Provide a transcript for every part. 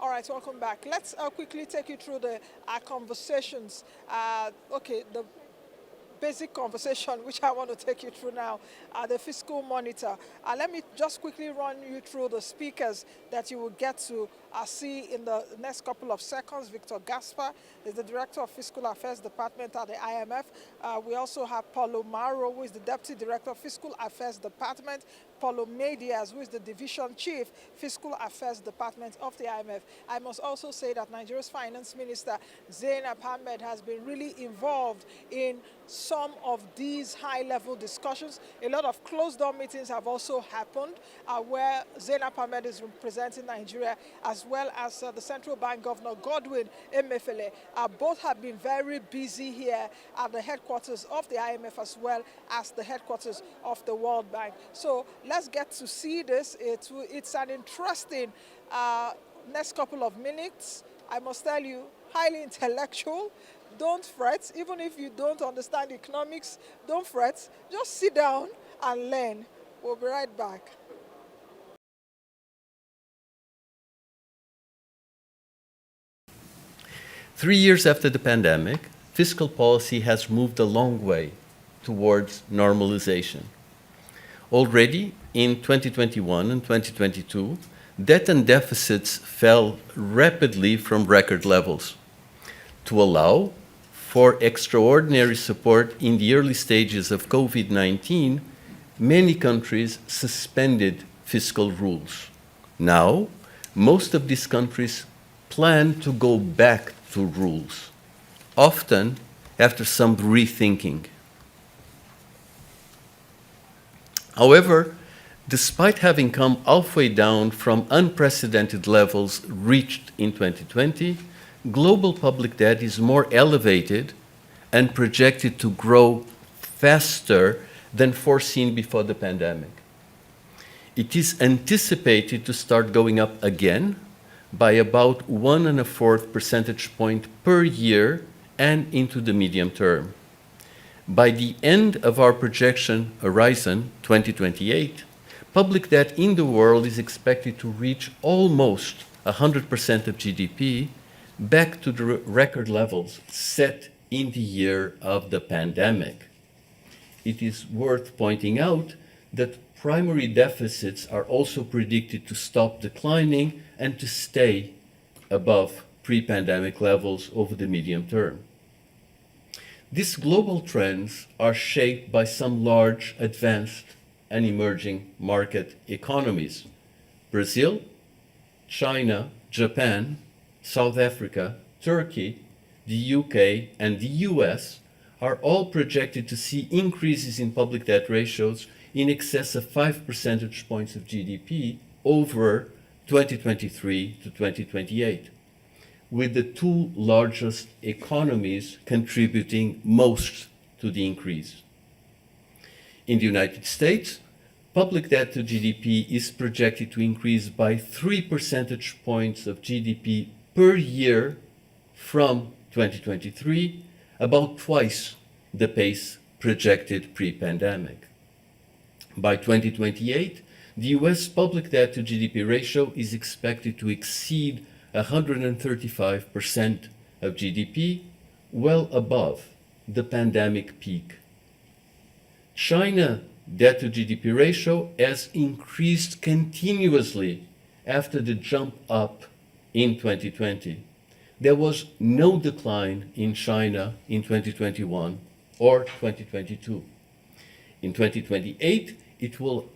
All right, welcome back. Let's quickly take you through our conversations. The basic conversation which I want to take you through now, the fiscal monitor. Let me just quickly run you through the speakers that you will get to see in the next couple of seconds. Victor Gaspar is the Director of Fiscal Affairs Department at the IMF. We also have Paulo Mauro, who is the Deputy Director of Fiscal Affairs Department. Paulo Medias, who is the Division Chief, Fiscal Affairs Department of the IMF. I must also say that Nigeria's Finance Minister, Zainab Ahmed, has been really involved in some of these high-level discussions. A lot of closed-door meetings have also happened where Zainab Ahmed is representing Nigeria, as well as the Central Bank Governor Godwin Emefiele. Both have been very busy here at the headquarters of the IMF as well as the headquarters of the World Bank. So let's get to see this. It's an interesting next couple of minutes. I must tell you, highly intellectual. Don't fret. Even if you don't understand economics, don't fret. Just sit down and learn. We'll be right back. 3 years after the pandemic, fiscal policy has moved a long way towards normalization. Already in 2021 and 2022, debt and deficits fell rapidly from record levels. To allow for extraordinary support in the early stages of COVID-19, many countries suspended fiscal rules. Now, most of these countries plan to go back to rules, often after some rethinking. However, despite having come halfway down from unprecedented levels reached in 2020, global public debt is more elevated and projected to grow faster than foreseen before the pandemic. It is anticipated to start going up again by about 1.25 percentage point per year and into the medium term. By the end of our projection horizon, 2028, public debt in the world is expected to reach almost 100% of GDP, back to the record levels set in the year of the pandemic. It is worth pointing out that primary deficits are also predicted to stop declining and to stay above pre-pandemic levels over the medium term. These global trends are shaped by some large, advanced, and emerging market economies. Brazil, China, Japan, South Africa, Turkey, the UK, and the US are all projected to see increases in public debt ratios in excess of 5 percentage points of GDP over 2023 to 2028, with the two largest economies contributing most to the increase. In the United States, public debt to GDP is projected to increase by 3 percentage points of GDP per year from 2023, about twice the pace projected pre-pandemic. By 2028, the US public debt to GDP ratio is expected to exceed 135% of GDP, well above the pandemic peak. China debt to GDP ratio has increased continuously after the jump up in 2020. There was no decline in China in 2021 or 2022. In 2028, it will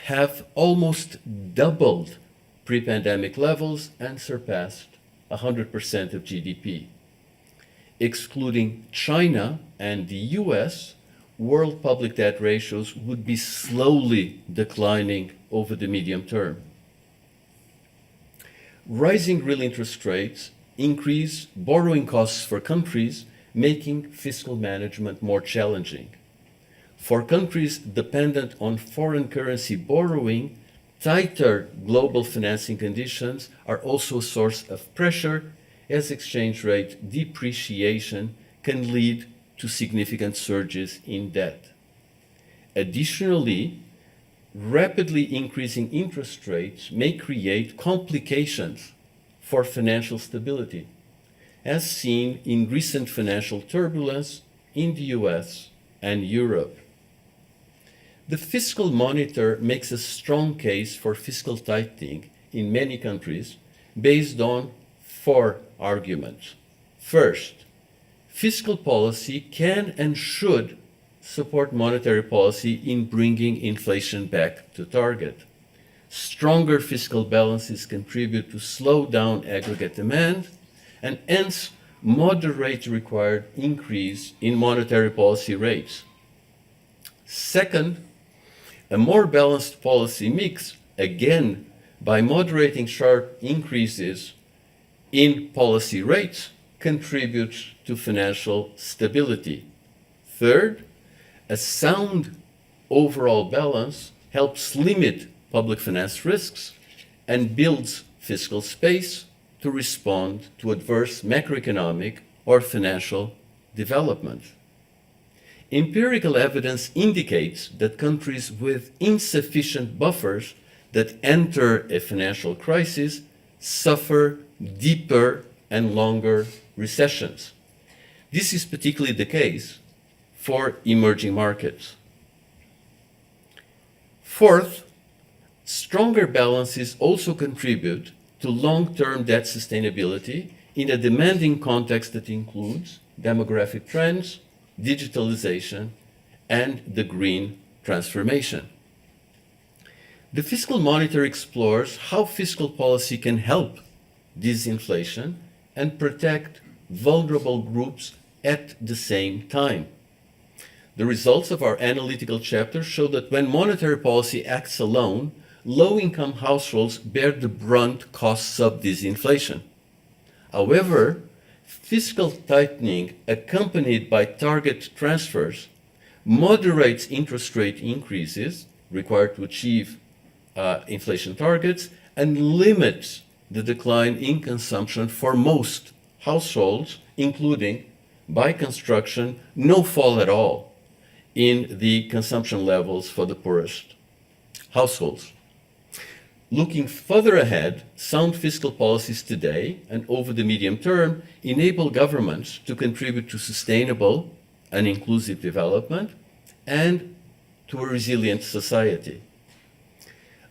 have almost doubled pre-pandemic levels and surpassed 100% of GDP. Excluding China and the US, world public debt ratios would be slowly declining over the medium term. Rising real interest rates increase borrowing costs for countries, making fiscal management more challenging. For countries dependent on foreign currency borrowing, tighter global financing conditions are also a source of pressure, as exchange rate depreciation can lead to significant surges in debt. Additionally, rapidly increasing interest rates may create complications for financial stability, as seen in recent financial turbulence in the US and Europe. The Fiscal Monitor makes a strong case for fiscal tightening in many countries based on four arguments. First, fiscal policy can and should support monetary policy in bringing inflation back to target. Stronger fiscal balances contribute to slow down aggregate demand and hence moderate required increase in monetary policy rates. Second, a more balanced policy mix, again, by moderating sharp increases in policy rates, contributes to financial stability. Third, a sound overall balance helps limit public finance risks and builds fiscal space to respond to adverse macroeconomic or financial development. Empirical evidence indicates that countries with insufficient buffers that enter a financial crisis suffer deeper and longer recessions. This is particularly the case for emerging markets. Fourth, stronger balances also contribute to long-term debt sustainability in a demanding context that includes demographic trends, digitalization, and the green transformation. The Fiscal Monitor explores how fiscal policy can help disinflation and protect vulnerable groups at the same time. The results of our analytical chapter show that when monetary policy acts alone, low-income households bear the brunt costs of disinflation. However, fiscal tightening accompanied by target transfers moderates interest rate increases required to achieve inflation targets and limits the decline in consumption for most households, including, by construction, no fall at all in the consumption levels for the poorest households. Looking further ahead, sound fiscal policies today and over the medium term enable governments to contribute to sustainable and inclusive development and to a resilient society.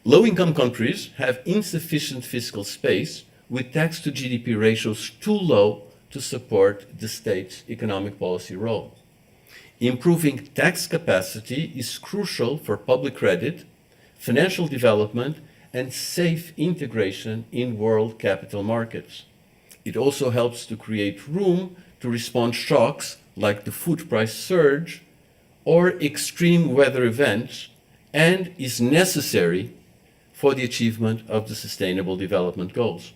Low-income countries have insufficient fiscal space with tax to GDP ratios too low to support the state's economic policy role. Improving tax capacity is crucial for public credit, financial development, and safe integration in world capital markets. It also helps to create room to respond shocks like the food price surge or extreme weather events, and is necessary for the achievement of the Sustainable Development Goals.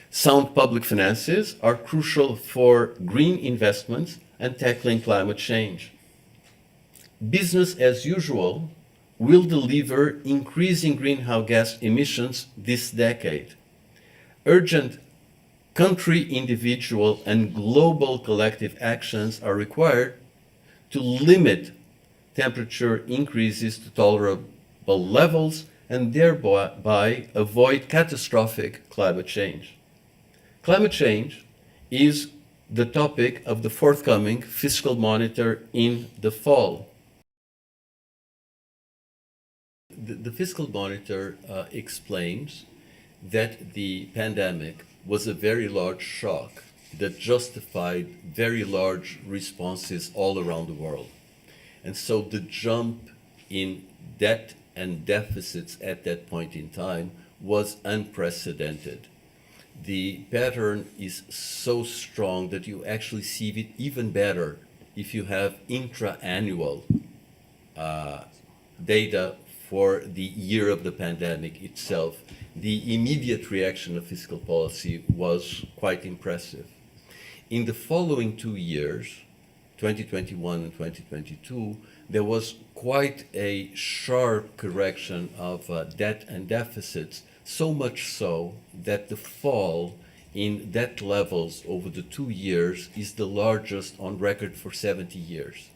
Sound public finances are crucial for green investments and tackling climate change. Business as usual will deliver increasing greenhouse gas emissions this decade. Urgent country, individual, and global collective actions are required to limit temperature increases to tolerable levels and thereby avoid catastrophic climate change. Climate change is the topic of the forthcoming Fiscal Monitor in the fall. The Fiscal Monitor explains that the pandemic was a very large shock that justified very large responses all around the world. And so the jump in debt and deficits at that point in time was unprecedented. The pattern is so strong that you actually see it even better if you have intra-annual data for the year of the pandemic itself. The immediate reaction of fiscal policy was quite impressive. In the following 2 years, 2021 and 2022, there was quite a sharp correction of debt and deficits, so much so that the fall in debt levels over the 2 years is the largest on record for 70 years,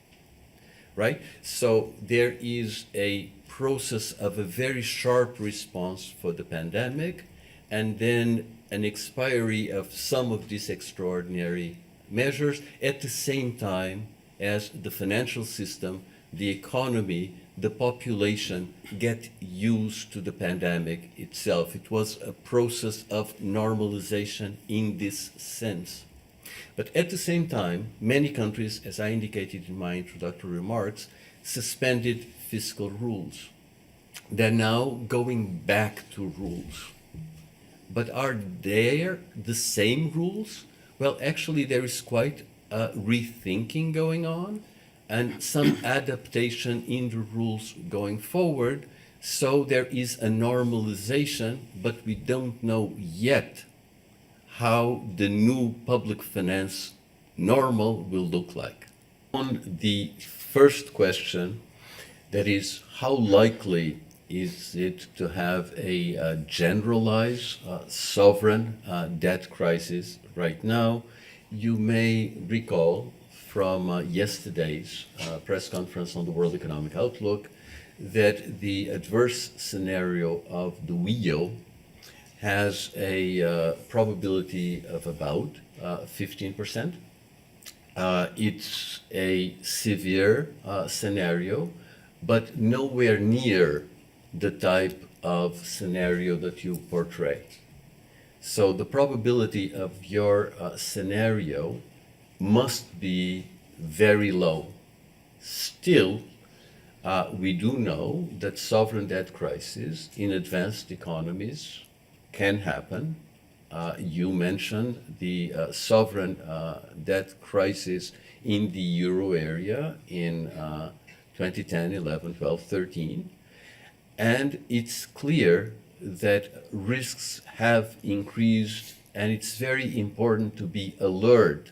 right? So there is a process of a very sharp response for the pandemic and then an expiry of some of these extraordinary measures at the same time as the financial system, the economy, the population get used to the pandemic itself. It was a process of normalization in this sense. But at the same time, many countries, as I indicated in my introductory remarks, suspended fiscal rules. They're now going back to rules. But are they the same rules? Well, actually, there is quite a rethinking going on and some adaptation in the rules going forward. So there is a normalization, but we don't know yet how the new public finance normal will look like. On the first question, that is, how likely is it to have a generalized sovereign debt crisis right now? You may recall from yesterday's press conference on the World Economic Outlook that the adverse scenario of the WEO has a probability of about 15%. It's a severe scenario, but nowhere near the type of scenario that you portray. So the probability of your scenario must be very low. Still, we do know that sovereign debt crises in advanced economies can happen. You mentioned the sovereign debt crisis in the euro area in 2010, 11, 12, 13. And it's clear that risks have increased, and it's very important to be alert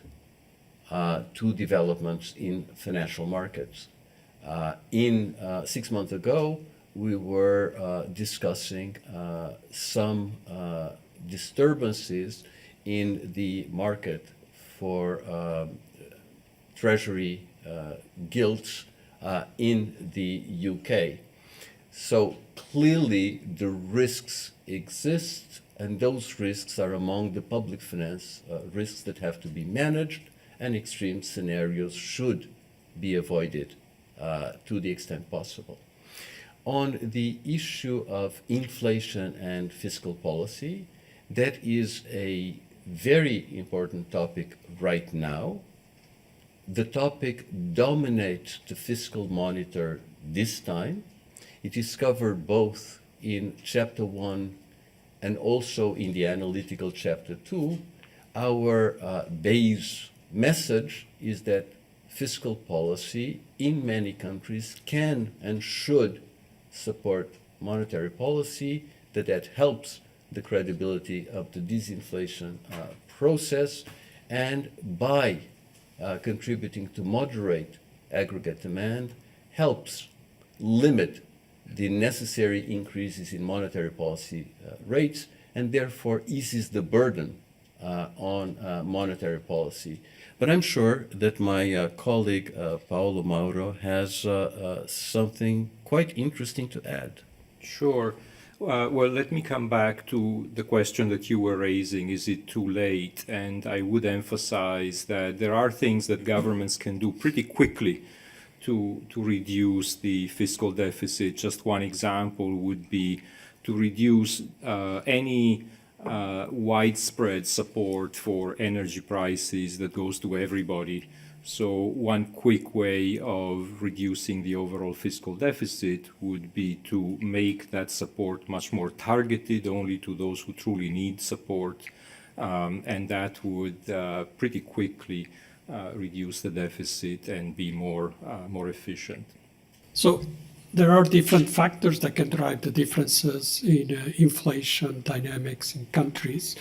to developments in financial markets. 6 months ago, we were discussing some disturbances in the market for treasury gilts in the UK. So clearly the risks exist, and those risks are among the public finance risks that have to be managed, and extreme scenarios should be avoided to the extent possible. On the issue of inflation and fiscal policy, that is a very important topic right now. The topic dominates the fiscal monitor this time. It is covered both in Chapter 1 and also in the analytical Chapter 2. Our base message is that fiscal policy in many countries can and should support monetary policy, that helps the credibility of the disinflation process, and by contributing to moderate aggregate demand, helps limit the necessary increases in monetary policy rates, and therefore eases the burden on monetary policy. But I'm sure that my colleague Paolo Mauro has something quite interesting to add. Sure. Well, let me come back to the question that you were raising. Is it too late? And I would emphasize that there are things that governments can do pretty quickly to reduce the fiscal deficit. Just one example would be to reduce any widespread support for energy prices that goes to everybody. So one quick way of reducing the overall fiscal deficit would be to make that support much more targeted only to those who truly need support. And that would pretty quickly reduce the deficit and be more efficient. So there are different factors that can drive the differences in inflation dynamics in countries.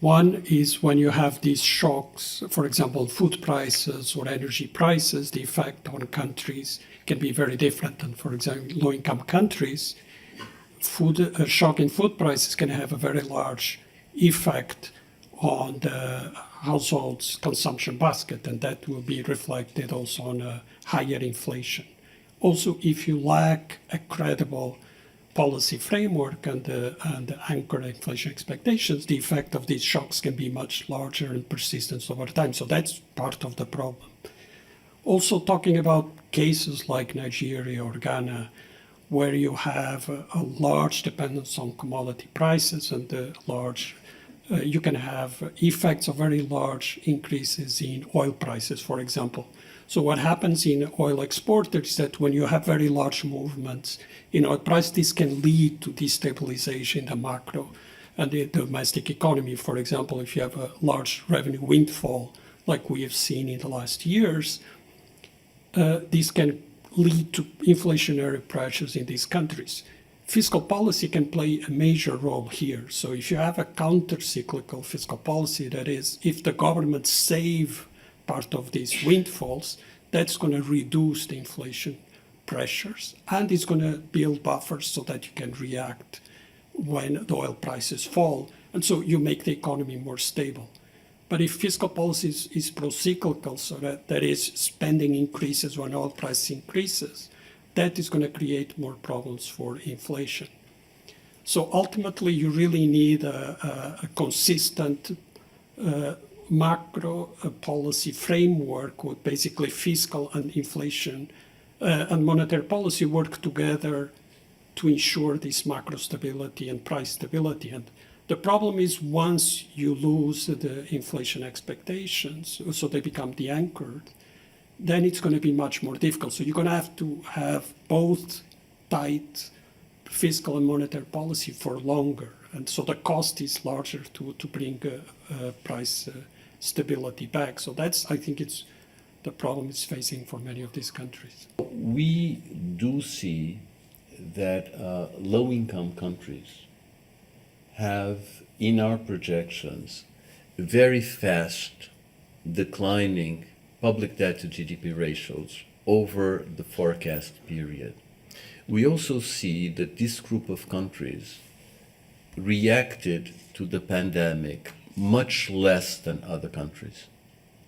One is when you have these shocks, for example, food prices or energy prices, the effect on countries can be very different. And for example, low-income countries, a shock in food prices can have a very large effect on the household's consumption basket, and that will be reflected also on a higher inflation. Also, if you lack a credible policy framework and the anchor inflation expectations, the effect of these shocks can be much larger and persistent over time. So that's part of the problem. Also talking about cases like Nigeria or Ghana, where you have a large dependence on commodity prices and you can have effects of very large increases in oil prices, for example. So what happens in oil exporters is that when you have very large movements in oil price, this can lead to destabilization in the macro and the domestic economy. For example, if you have a large revenue windfall, like we have seen in the last years, this can lead to inflationary pressures in these countries. Fiscal policy can play a major role here. So if you have a counter-cyclical fiscal policy, that is, if the government save part of these windfalls, that's going to reduce the inflation pressures, and it's going to build buffers so that you can react when the oil prices fall, and so you make the economy more stable. But if fiscal policy is pro-cyclical, so that is spending increases when oil price increases, that is going to create more problems for inflation. So ultimately, you really need a consistent macro policy framework with basically fiscal and inflation and monetary policy work together to ensure this macro stability and price stability. And the problem is once you lose the inflation expectations, so they become de-anchored, then it's going to be much more difficult. So you're going to have both tight fiscal and monetary policy for longer. And so the cost is larger to bring price stability back. So that's, I think, it's the problem it's facing for many of these countries. We do see that low-income countries have, in our projections, very fast declining public debt to GDP ratios over the forecast period. We also see that this group of countries reacted to the pandemic much less than other countries.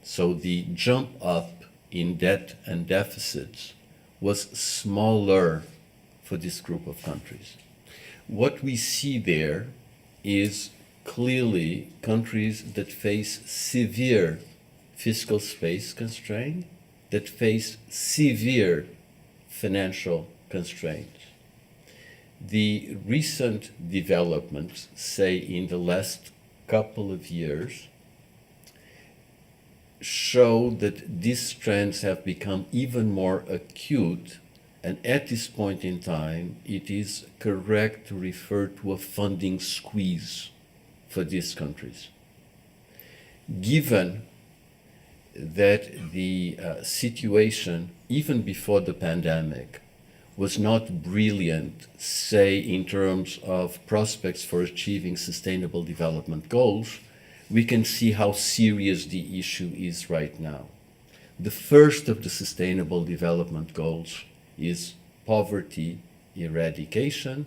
So the jump up in debt and deficits was smaller for this group of countries. What we see there is clearly countries that face severe fiscal space constraint, that face severe financial constraints. The recent developments, say in the last couple of years, show that these trends have become even more acute, and at this point in time, it is correct to refer to a funding squeeze for these countries. Given that the situation, even before the pandemic, was not brilliant, say, in terms of prospects for achieving sustainable development goals, we can see how serious the issue is right now. The first of the sustainable development goals is poverty eradication,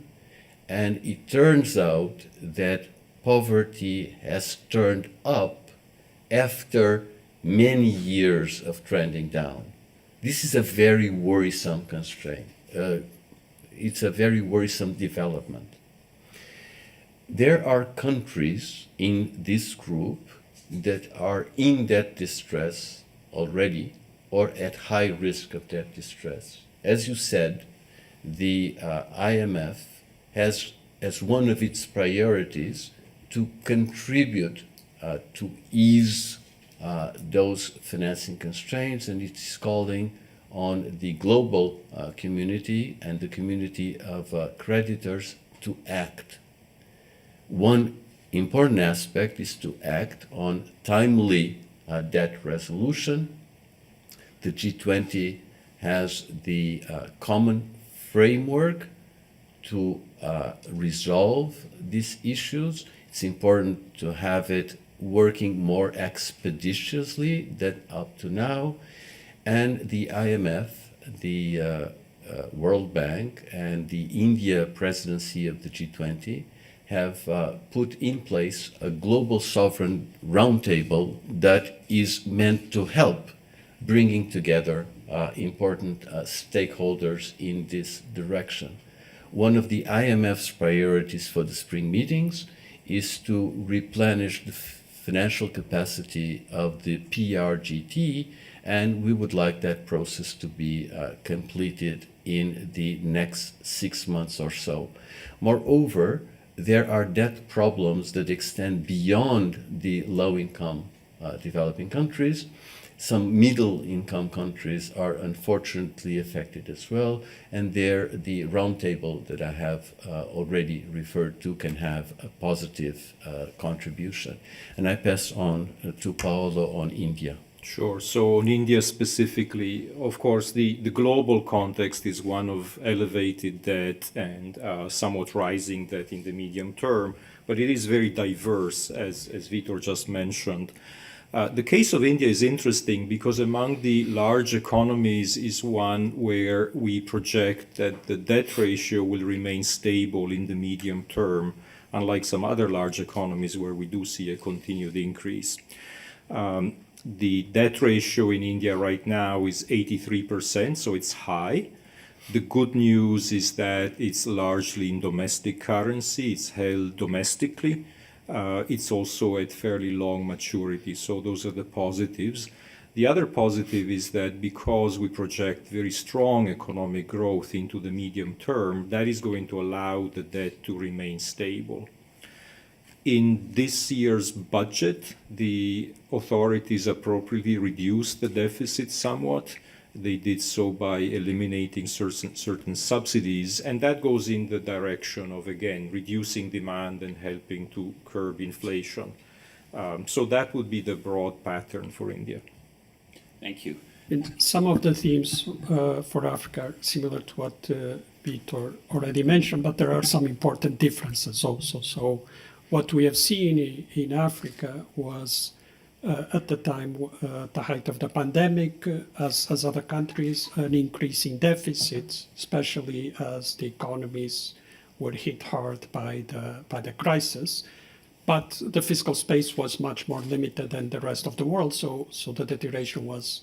and it turns out that poverty has turned up after many years of trending down. This is a very worrisome constraint. It's a very worrisome development. There are countries in this group that are in debt distress already or at high risk of debt distress. As you said, the IMF has as one of its priorities to contribute to ease those financing constraints, and it's calling on the global community and the community of creditors to act. One important aspect is to act on timely debt resolution. The G20 has the common framework to resolve these issues. It's important to have it working more expeditiously than up to now. And the IMF, the World Bank, and the India presidency of the G20 have put in place a global sovereign roundtable that is meant to help bringing together important stakeholders in this direction. one of the IMF's priorities for the spring meetings is to replenish the financial capacity of the PRGT, and we would like that process to be completed in the next 6 months or so. Moreover, there are debt problems that extend beyond the low-income developing countries. Some middle-income countries are unfortunately affected as well, and there the roundtable that I have already referred to can have a positive contribution. And I pass on to Paolo on India. Sure. So on India specifically, of course, the global context is one of elevated debt and somewhat rising debt in the medium term, but it is very diverse, as Vitor just mentioned. The case of India is interesting because among the large economies is one where we project that the debt ratio will remain stable in the medium term, unlike some other large economies where we do see a continued increase. The debt ratio in India right now is 83%, so it's high. The good news is that it's largely in domestic currency, it's held domestically. It's also at fairly long maturity, so those are the positives. The other positive is that because we project very strong economic growth into the medium term, that is going to allow the debt to remain stable. In this year's budget, the authorities appropriately reduced the deficit somewhat. They did so by eliminating certain subsidies, and that goes in the direction of, again, reducing demand and helping to curb inflation. So that would be the broad pattern for India. Thank you. And some of the themes for Africa are similar to what Vitor already mentioned, but there are some important differences also. So what we have seen in Africa was at the time, the height of the pandemic, as other countries, an increase in deficits, especially as the economies were hit hard by the crisis. But the fiscal space was much more limited than the rest of the world, so the deterioration was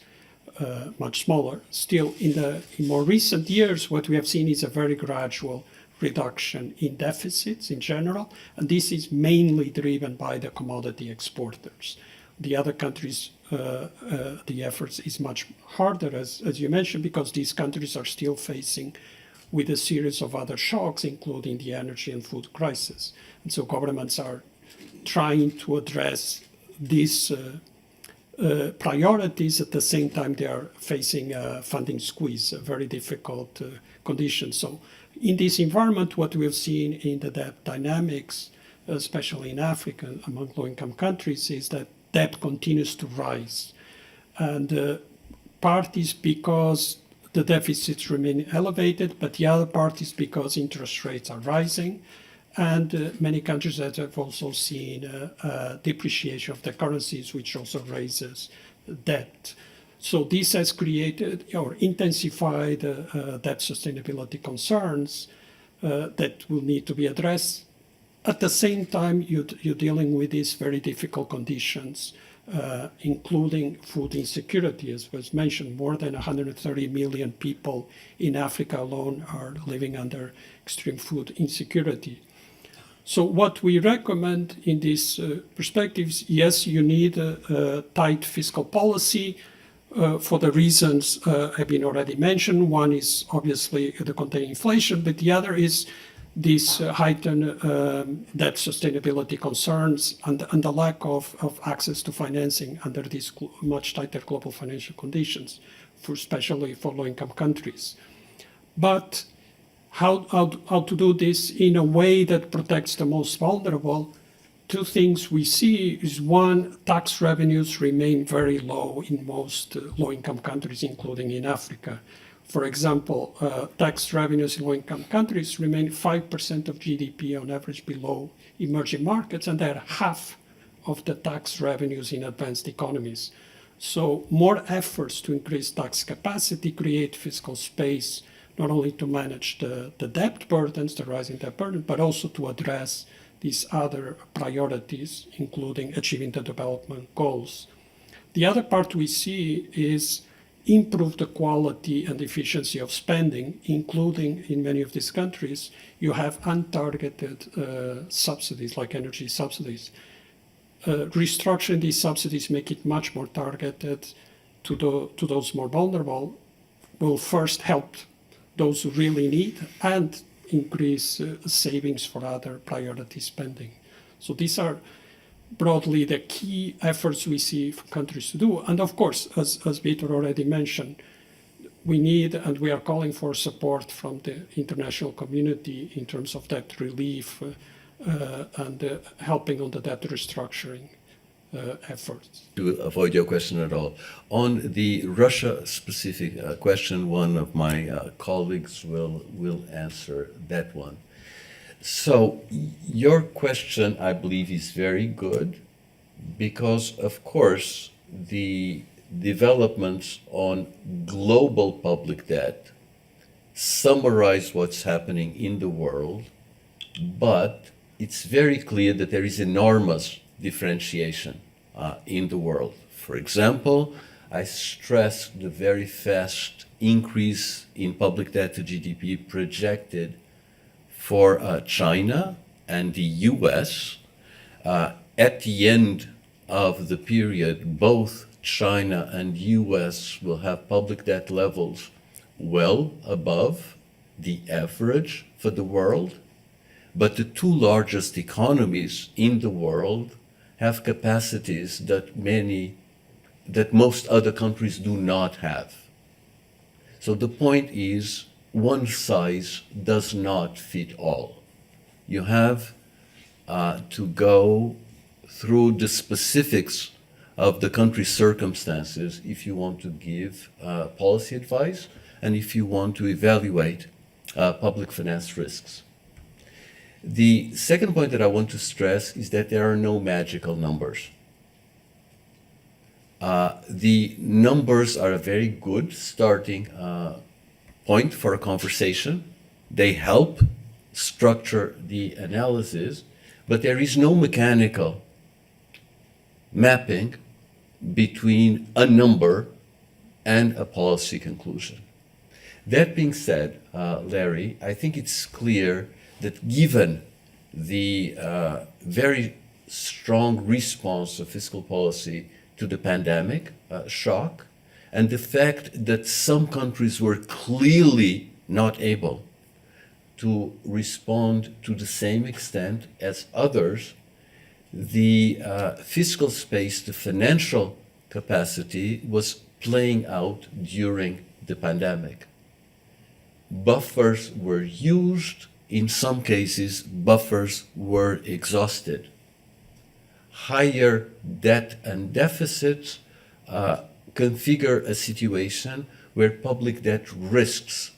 much smaller. Still, in more recent years, what we have seen is a very gradual reduction in deficits in general, and this is mainly driven by the commodity exporters. The other countries, the efforts is much harder, as you mentioned, because these countries are still facing with a series of other shocks, including the energy and food crisis. And so governments are trying to address these priorities. At the same time, they are facing a funding squeeze, a very difficult condition. So in this environment, what we've seen in the debt dynamics, especially in Africa among low-income countries, is that debt continues to rise. And part is because the deficits remain elevated, but the other part is because interest rates are rising. And many countries that have also seen depreciation of the currencies, which also raises debt. So this has created or intensified debt sustainability concerns that will need to be addressed. At the same time, you're dealing with these very difficult conditions, including food insecurity. As was mentioned, more than 130 million people in Africa alone are living under extreme food insecurity. So what we recommend in these perspectives, yes, you need a tight fiscal policy for the reasons have been already mentioned. One is obviously to contain inflation, but the other is these heightened debt sustainability concerns and the lack of access to financing under these much tighter global financial conditions, especially for low-income countries. But how to do this in a way that protects the most vulnerable? Two things we see is, one, tax revenues remain very low in most low-income countries, including in Africa. For example, tax revenues in low-income countries remain 5% of GDP on average below emerging markets, and they're half of the tax revenues in advanced economies. So more efforts to increase tax capacity create fiscal space, not only to manage the debt burdens, the rising debt burden, but also to address these other priorities, including achieving the development goals. The other part we see is improve the quality and efficiency of spending, including in many of these countries, you have untargeted subsidies like energy subsidies. Restructuring these subsidies, make it much more targeted to those more vulnerable, will first help those who really need and increase savings for other priority spending. So these are broadly the key efforts we see for countries to do. And of course, as Vitor already mentioned, we need and we are calling for support from the international community in terms of debt relief and helping on the debt restructuring efforts. To avoid your question at all, on the Russia-specific question, one of my colleagues will answer that one. So your question, I believe, is very good because, of course, the developments on global public debt summarize what's happening in the world, but it's very clear that there is enormous differentiation in the world. For example, I stress the very fast increase in public debt to GDP projected for China and the US. At the end of the period, both China and US will have public debt levels well above the average for the world. But the two largest economies in the world have capacities that most other countries do not have. So the point is, one size does not fit all. You have to go through the specifics of the country's circumstances if you want to give policy advice and if you want to evaluate public finance risks. The second point that I want to stress is that there are no magical numbers. The numbers are a very good starting point for a conversation. They help structure the analysis, but there is no mechanical mapping between a number and a policy conclusion. That being said, Larry, I think it's clear that given the very strong response of fiscal policy to the pandemic shock, and the fact that some countries were clearly not able to respond to the same extent as others, the fiscal space, the financial capacity was playing out during the pandemic. Buffers were used. In some cases, buffers were exhausted. Higher debt and deficits configure a situation where public debt risks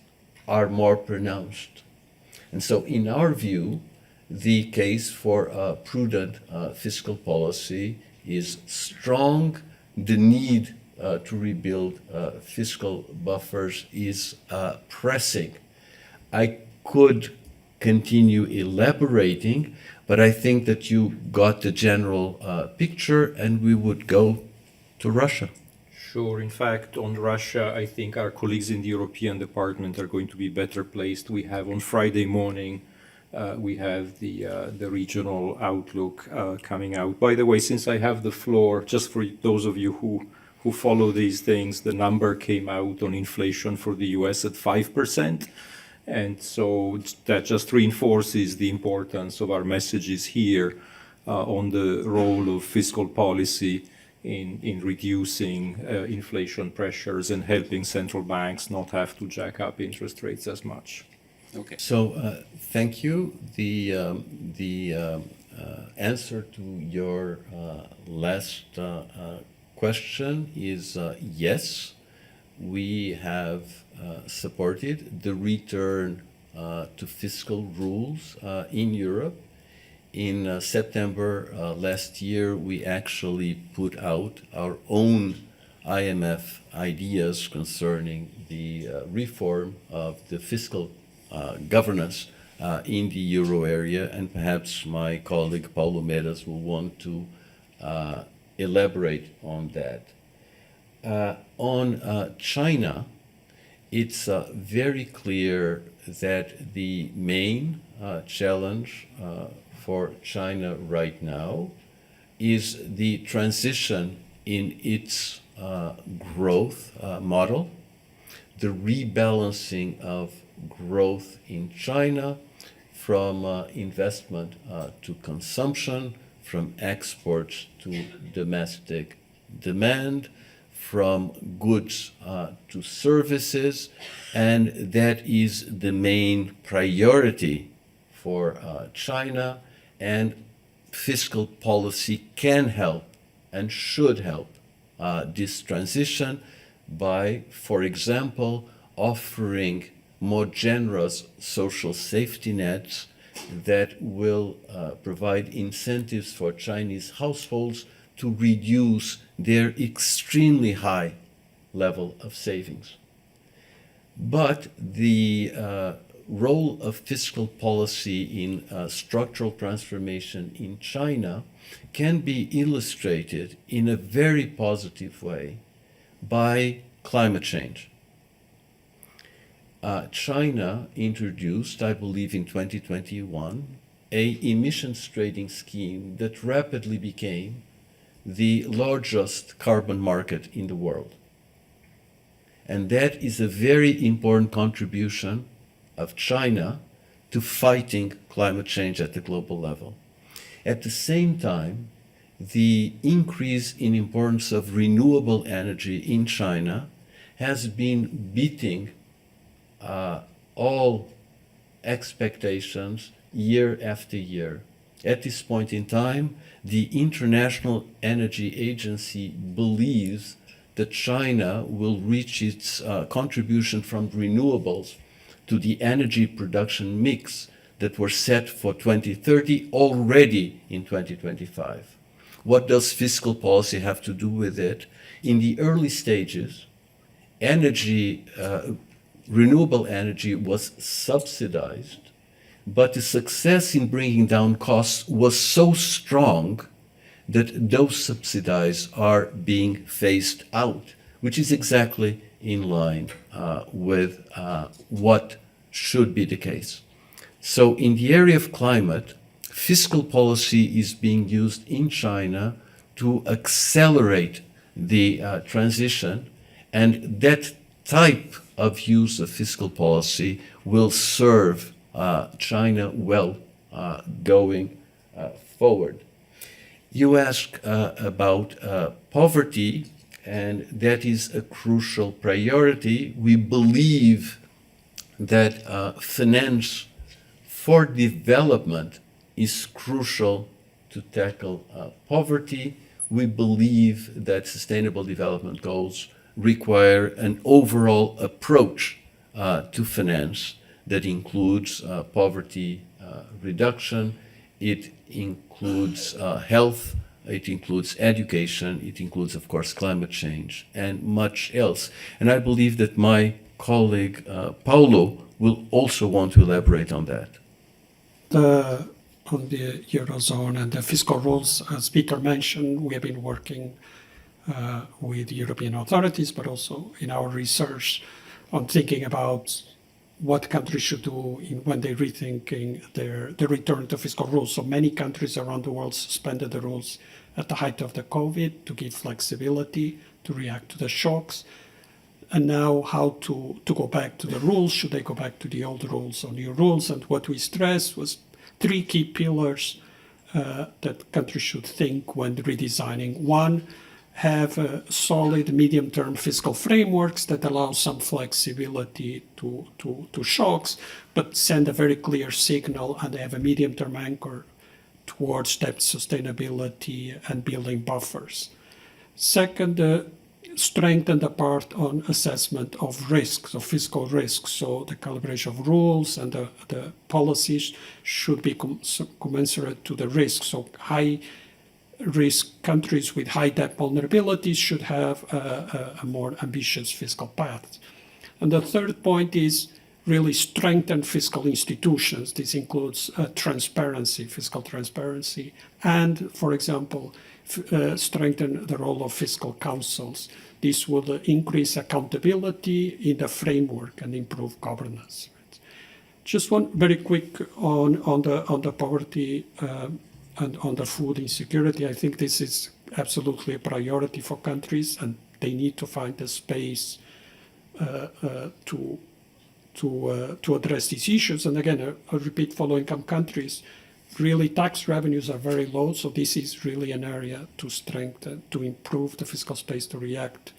are more pronounced. And so in our view, the case for prudent fiscal policy is strong. The need to rebuild fiscal buffers is pressing. I could continue elaborating, but I think that you got the general picture, and we would go to Russia. Sure. In fact, on Russia, I think our colleagues in the European Department are going to be better placed. We have on Friday morning, we have the regional outlook coming out. By the way, since I have the floor, just for those of you who follow these things, the number came out on inflation for the US at 5%. And so that just reinforces the importance of our messages here on the role of fiscal policy in reducing inflation pressures and helping central banks not have to jack up interest rates as much. Okay. So thank you. The answer to your last question is yes. We have supported the return to fiscal rules in Europe. In September last year, we actually put out our own IMF ideas concerning the reform of the fiscal governance in the euro area, and perhaps my colleague Paulo Meras will want to elaborate on that. On China, it's very clear that the main challenge for China right now is the transition in its growth model, the rebalancing of growth in China from investment to consumption, from exports to domestic demand, from goods to services, and that is the main priority for China, and fiscal policy can help and should help this transition by, for example, offering more generous social safety nets that will provide incentives for Chinese households to reduce their extremely high level of savings. But the role of fiscal policy in structural transformation in China can be illustrated in a very positive way by climate change. China introduced, I believe in 2021, an emissions trading scheme that rapidly became the largest carbon market in the world. And that is a very important contribution of China to fighting climate change at the global level. At the same time, the increase in importance of renewable energy in China has been beating all expectations year after year. At this point in time, the International Energy Agency believes that China will reach its contribution from renewables to the energy production mix that were set for 2030 already in 2025. What does fiscal policy have to do with it? In the early stages, renewable energy was subsidized, but the success in bringing down costs was so strong that those subsidies are being phased out, which is exactly in line with what should be the case. So in the area of climate, fiscal policy is being used in China to accelerate the transition, and that type of use of fiscal policy will serve China well going forward. You ask about poverty, and that is a crucial priority. We believe that finance for development is crucial to tackle poverty. We believe that sustainable development goals require an overall approach to finance that includes poverty reduction, it includes health, it includes education, it includes, of course, climate change, and much else. And I believe that my colleague Paulo will also want to elaborate on that. On the Eurozone and the fiscal rules, as Peter mentioned, we have been working with European authorities, but also in our research on thinking about what countries should do when they're rethinking the return to fiscal rules. So many countries around the world suspended the rules at the height of the COVID to give flexibility to react to the shocks. And now how to go back to the rules. Should they go back to the old rules or new rules? And what we stressed was 3 key pillars that countries should think when redesigning. One, have solid medium-term fiscal frameworks that allow some flexibility to shocks, but send a very clear signal and have a medium-term anchor towards debt sustainability and building buffers. Second, strengthen the part on assessment of risks, of fiscal risks. So the calibration of rules and the policies should be commensurate to the risks. So high risk countries with high debt vulnerabilities should have a more ambitious fiscal path. And the third point is really strengthen fiscal institutions. This includes transparency, fiscal transparency, and, for example, strengthen the role of fiscal councils. This will increase accountability in the framework and improve governance. Just one very quick on the poverty and on the food insecurity. I think this is absolutely a priority for countries, and they need to find a space to address these issues. And again, I repeat, for low-income countries, really tax revenues are very low, so this is really an area to strengthen, to improve the fiscal space to react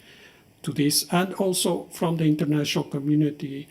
to this. And also from the international community,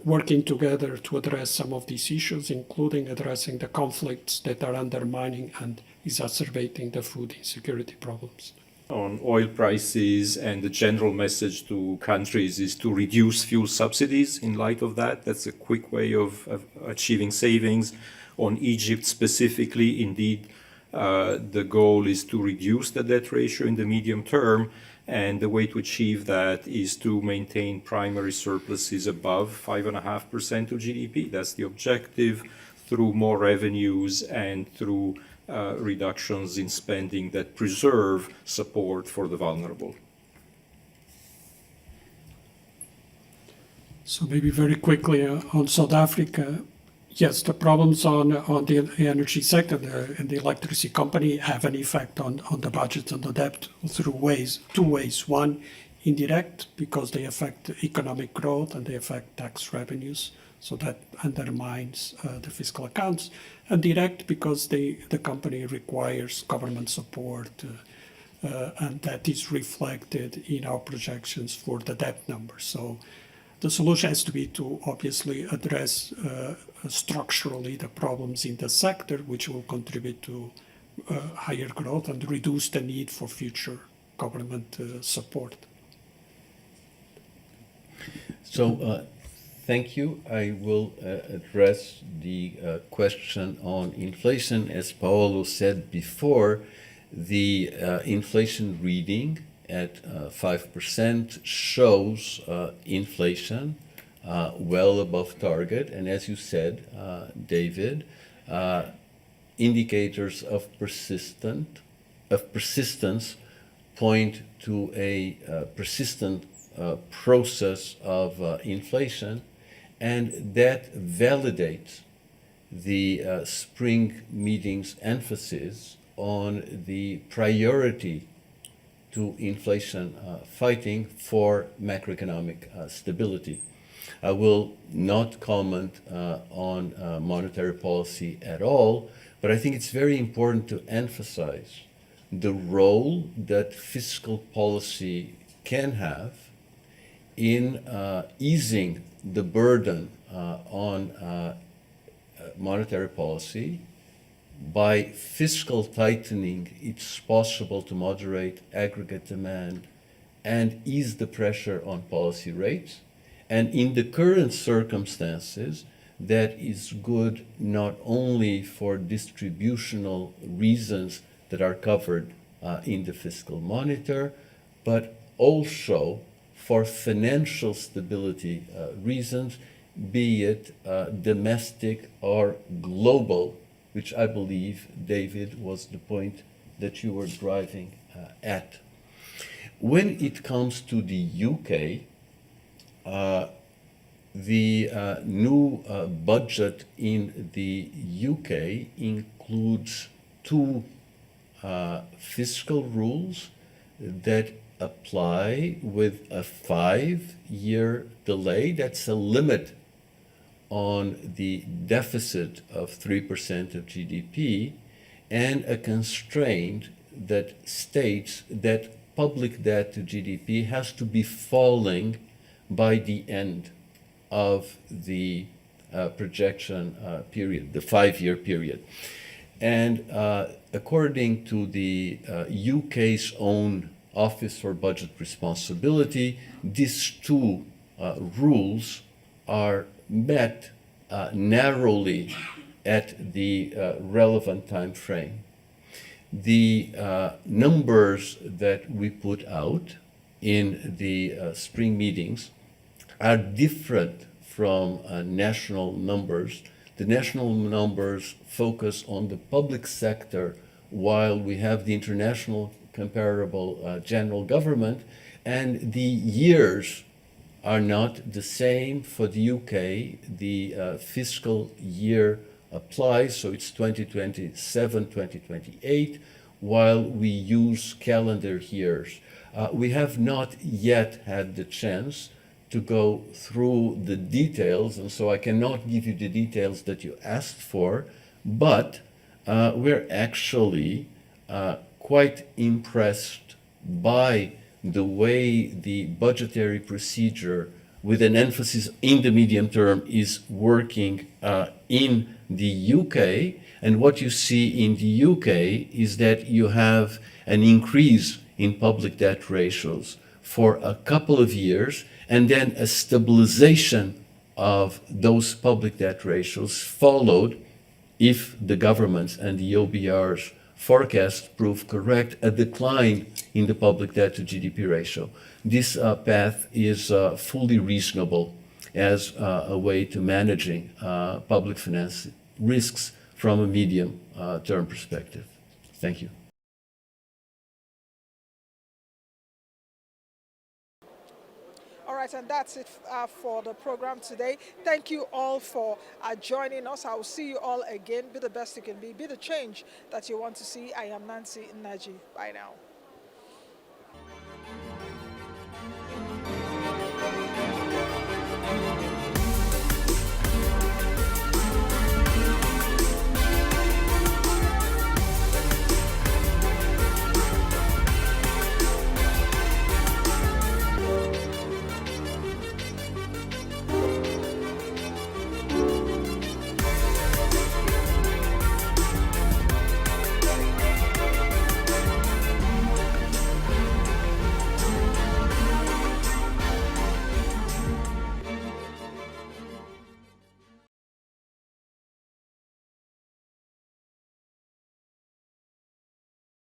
working together to address some of these issues, including addressing the conflicts that are undermining and exacerbating the food insecurity problems. On oil prices, and the general message to countries is to reduce fuel subsidies in light of that. That's a quick way of achieving savings. On Egypt specifically, indeed, the goal is to reduce the debt ratio in the medium term, and the way to achieve that is to maintain primary surpluses above 5.5% of GDP. That's the objective, through more revenues and through reductions in spending that preserve support for the vulnerable. So maybe very quickly on South Africa, yes, the problems on the energy sector and the electricity company have an effect on the budget and the debt through two ways. One, indirect, because they affect economic growth and they affect tax revenues. So that undermines the fiscal accounts. And direct, because the company requires government support, and that is reflected in our projections for the debt numbers. So the solution has to be to obviously address structurally the problems in the sector, which will contribute to higher growth and reduce the need for future government support. So, thank you. I will address the question on inflation. As Paolo said before, the inflation reading at 5% shows inflation well above target. And as you said, David, indicators of persistence point to a persistent process of inflation, and that validates the spring meeting's emphasis on the priority to inflation fighting for macroeconomic stability. I will not comment on monetary policy at all, but I think it's very important to emphasize the role that fiscal policy can have in easing the burden on monetary policy. By fiscal tightening, it's possible to moderate aggregate demand and ease the pressure on policy rates. And in the current circumstances, that is good not only for distributional reasons that are covered in the fiscal monitor, but also for financial stability reasons, be it domestic or global, which I believe, David, was the point that you were driving at. When it comes to the UK, the new budget in the UK includes two fiscal rules that apply with a 5-year delay. That's a limit on the deficit of 3% of GDP, and a constraint that states that public debt to GDP has to be falling by the end of the projection period, the 5-year period. And according to the UK's own Office for Budget Responsibility, these two rules are met narrowly at the relevant time frame. The numbers that we put out in the spring meetings are different from national numbers. The national numbers focus on the public sector, while we have the international comparable general government, and the years are not the same for the UK. The fiscal year applies, so it's 2027, 2028, while we use calendar years. We have not yet had the chance to go through the details, and so I cannot give you the details that you asked for, but we're actually quite impressed by the way the budgetary procedure, with an emphasis in the medium term, is working in the UK. And what you see in the UK is that you have an increase in public debt ratios for a couple of years, and then a stabilization of those public debt ratios, followed, if the governments and the OBR's forecasts prove correct, a decline in the public debt to GDP ratio. This path is fully reasonable as a way to managing public finance risks from a medium term perspective. Thank you. All right, and that's it for the program today. Thank you all for joining us. I will see you all again. Be the best you can be the change that you want to see. I am Nancy Naji. Bye now.